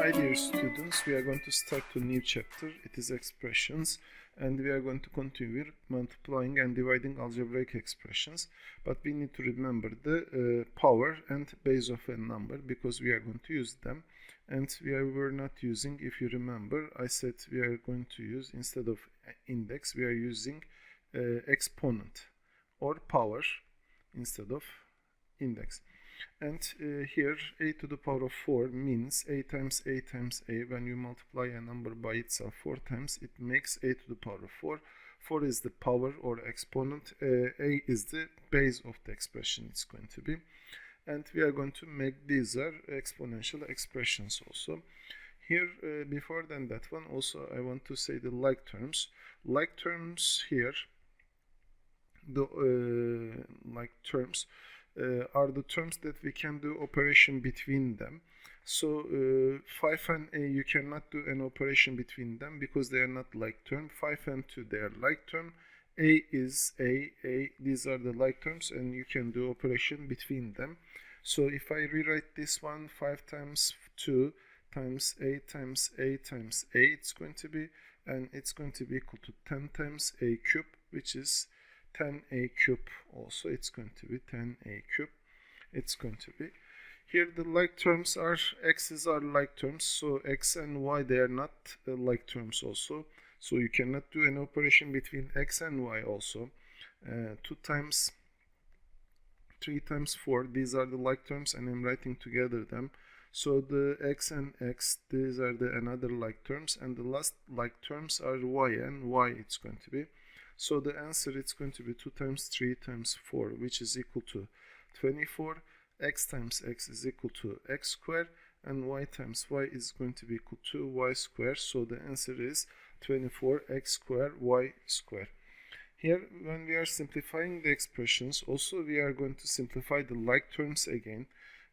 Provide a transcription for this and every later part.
Hi dear students, we are going to start a new chapter. It is expressions, and we are going to continue with multiplying and dividing algebraic expressions. But we need to remember the power and base of a number because we are going to use them. And were not using, if you remember, I said we are going to use, instead of index, we are using exponent or power instead of index. And here a to the power of 4 means a times a times a. When you multiply a number by itself 4 times, it makes a to the power of 4. 4 is the power or exponent. A is the base of the expression it's going to be. And we are going to make these are exponential expressions also. Here, before than that one, also I want to say the like terms. Like terms here, the like terms are the terms that we can do operation between them. So 5 and a, you cannot do an operation between them because they are not like term. 5 and 2, they are like term. A is a, these are the like terms, and you can do operation between them. So if I rewrite this one, 5 times 2 times a times a times a, it's going to be, and it's going to be equal to 10 times a cube, which is 10a cube. Also it's going to be 10a cube. It's going to be here the like terms are x's are like terms, so x and y, they are not like terms also, so you cannot do an operation between x and y also. 2 times 3 times 4, these are the like terms, and I'm writing together them. So the x and x, these are the another like terms, and the last like terms are y and y. It's going to be, so the answer it's going to be 2 times 3 times 4, which is equal to 24. X times x is equal to x squared, and y times y is going to be equal to y squared. So the answer is 24x squared y squared. Here, when we are simplifying the expressions, also we are going to simplify the like terms again.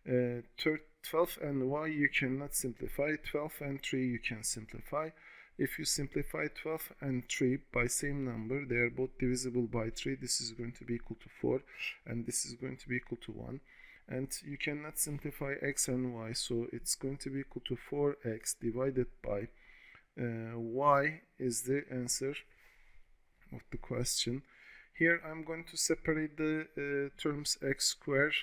12 and y you cannot simplify. 12 and 3 you can simplify. If you simplify 12 and 3 by same number, they are both divisible by 3. This is going to be equal to 4, and this is going to be equal to 1. And you cannot simplify x and y, so it's going to be equal to 4x divided by y is the answer of the question. Here I'm going to separate the terms x squared,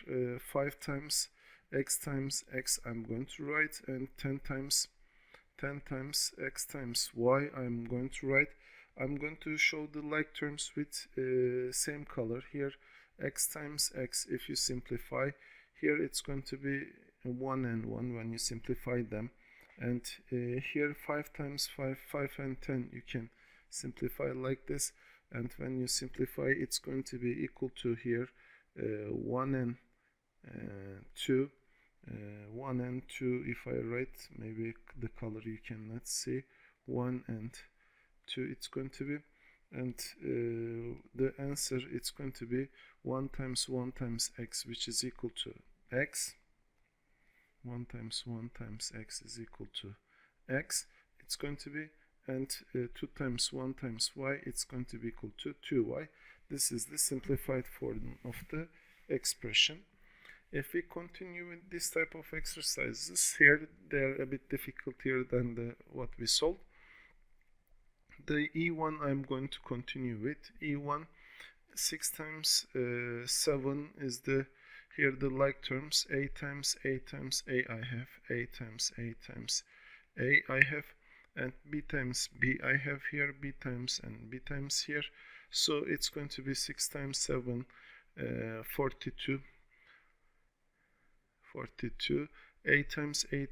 5 times x I'm going to write, and 10 times x times y I'm going to write. I'm going to show the like terms with same color. Here x times x, if you simplify, here it's going to be 1 and 1 when you simplify them. And here 5 times 5 and 10 you can simplify like this, and when you simplify it's going to be equal to here 1 and 2. 1 and 2, if I write, maybe the color you cannot see, 1 and 2 it's going to be, and the answer it's going to be 1 times 1 times x, which is equal to x. 1 times 1 times x is equal to x, it's going to be, and 2 times 1 times y, it's going to be equal to 2y. This is the simplified form of the expression. If we continue with this type of exercises, here they're a bit difficult than what we solved. The E1 I'm going to continue with. E1, 6 times 7 is the, here the like terms, a times a times a I have, a times a times a I have, and b times b I have here, b times and b times here. So it's going to be 6 times 7, 42. A times a,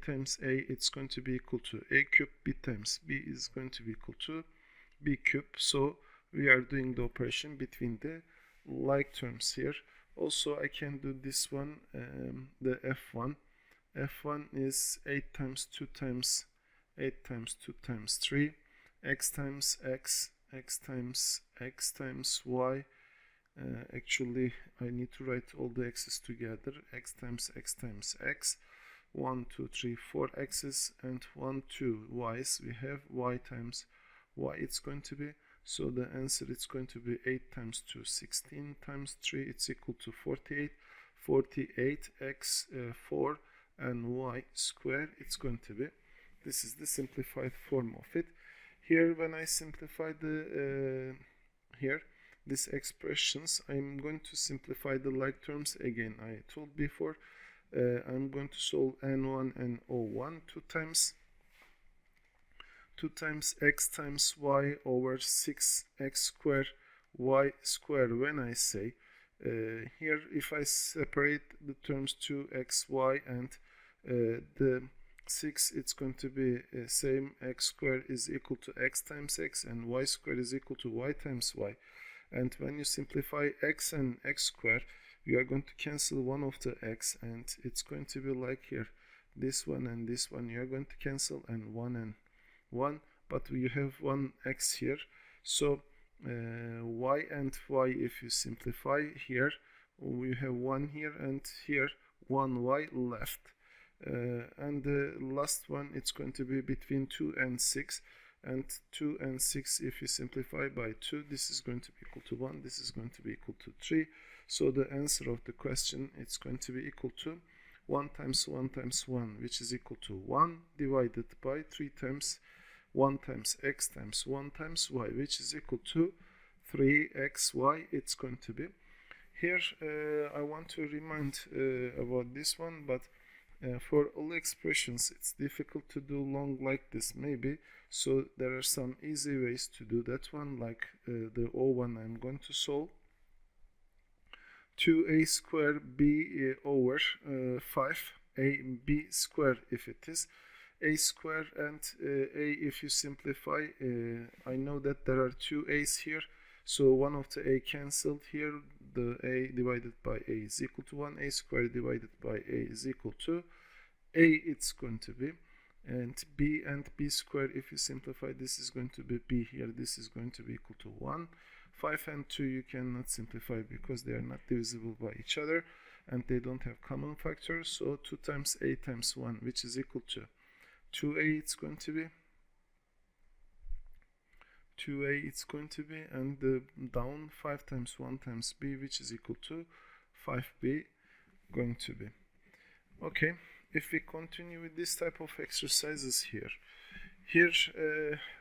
it's going to be equal to a cube. B times b is going to be equal to b cube. So we are doing the operation between the like terms here. Also I can do this one, the f1. F1 is 8 times 2 times 8 times 2 times 3, x times x, x times x times y. Actually I need to write all the x's together. X times x times x, 1 2 3 4 x's, and 1 2 y's. We have y times y it's going to be, so the answer it's going to be 8 times 2, 16 times 3, it's equal to 48. 48 x 4 and y squared, it's going to be This is the simplified form of it. Here, when I simplify the these expressions, I'm going to simplify the like terms again. I told before, I'm going to solve n1 and o1 2 times x times y over 6x squared y squared. When I say here, if I separate the terms 2xy and the 6, it's going to be same. X squared is equal to x times x, and y squared is equal to y times y. And when you simplify x and x squared, you are going to cancel one of the x, and it's going to be like here, this one and this one you are going to cancel, and 1 and 1, but you have one x here. So y and y, if you simplify here, we have 1 here and here 1y left. And the last one, it's going to be between 2 and 6, and 2 and 6, if you simplify by 2, this is going to be equal to 1, this is going to be equal to 3. So the answer of the question, it's going to be equal to 1 times 1 times 1, which is equal to 1 divided by 3 times 1 times x times 1 times y, which is equal to 3xy. It's going to be here. I want to remind about this one, but for all expressions it's difficult to do long like this maybe, so there are some easy ways to do that one, like the O1 I'm going to solve. 2a squared b over 5ab squared, if it is a squared, and a, if you simplify, I know that there are two a's here, so one of the a cancelled here, the a divided by a is equal to 1, a squared divided by a is equal to a, it's going to be, and b squared, if you simplify, this is going to be b here, this is going to be equal to 1. 5 and 2 you cannot simplify because they are not divisible by each other and they don't have common factors, so 2 times a times 1, which is equal to 2a, it's going to be 2a, it's going to be, and down 5 times 1 times b, which is equal to 5b going to be. Okay, if we continue with this type of exercises here,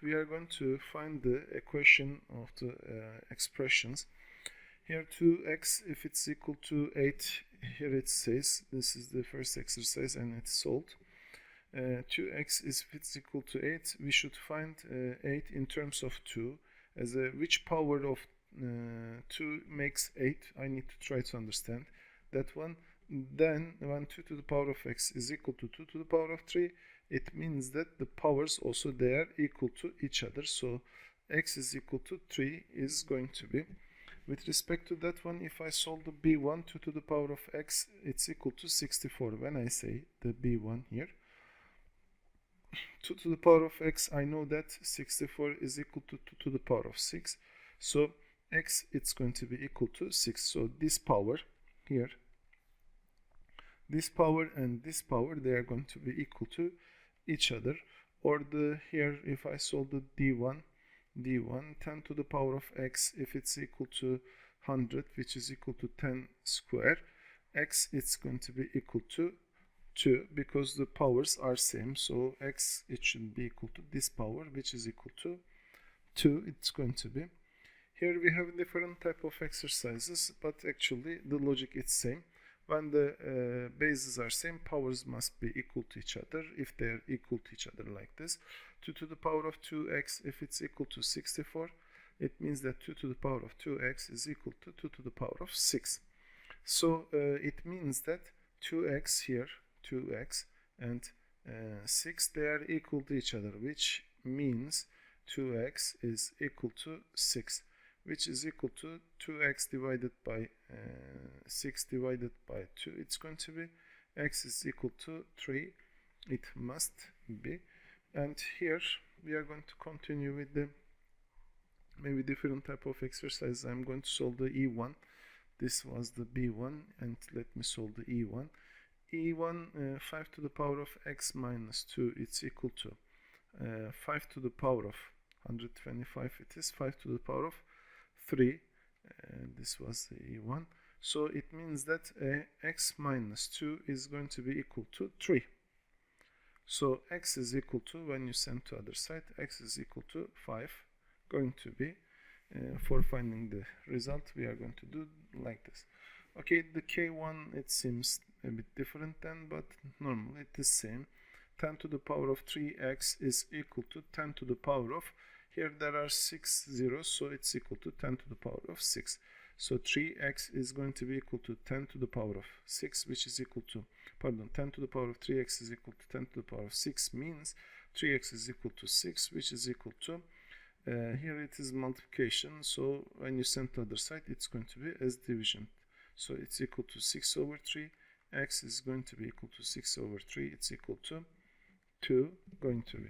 we are going to find the equation of the expressions. Here 2x, if it's equal to 8, here it says, this is the first exercise and it's solved. 2x is, if it's equal to 8, we should find 8 in terms of 2, as which power of 2 makes 8. I need to try to understand that one. Then when 2 to the power of x is equal to 2 to the power of 3, it means that the powers also, they are equal to each other, so x is equal to 3 is going to be. With respect to that one, if I solve the b1, 2 to the power of x, it's equal to 64. When I say the b1 here, 2 to the power of x, I know that 64 is equal to 2 to the power of 6, so x, it's going to be equal to 6. So this power here, this power and this power, they are going to be equal to each other. Or the here, if I solve the d1, 10 to the power of x, if it's equal to 100, which is equal to 10 square, x, it's going to be equal to 2, because the powers are same, so x, it should be equal to this power, which is equal to 2, it's going to be. Here we have different type of exercises, but actually the logic is same. When the bases are same, powers must be equal to each other. If they are equal to each other like this, 2 to the power of 2x, if it's equal to 64, it means that 2 to the power of 2x is equal to 2 to the power of 6. So it means that 2x here, 2x and 6, they are equal to each other, which means 2x is equal to 6, which is equal to 2x divided by 6 divided by 2. It's going to be x is equal to 3. It must be. And here we are going to continue with the maybe different type of exercise. I'm going to solve the E1. This was the B1, and let me solve the E1. E1, 5 to the power of x minus 2, it's equal to 5 to the power of 125, it is 5 to the power of 3. This was the E1. So it means that x minus 2 is going to be equal to 3. So x is equal to, when you send to other side, x is equal to 5, going to be, for finding the result, we are going to do like this. Okay, the k1, it seems a bit different then, but normally it is same. 10 to the power of 3x is equal to 10 to the power of, here there are 6 zeros, so it's equal to 10 to the power of 6. So 3x is going to be equal to 10 to the power of 6, which is equal to, 10 to the power of 3x is equal to 10 to the power of 6, means 3x is equal to 6, which is equal to, here it is multiplication, so when you send to the other side, it's going to be as division. So it's equal to 6 over 3, x is going to be equal to 6 over 3, it's equal to 2, going to be.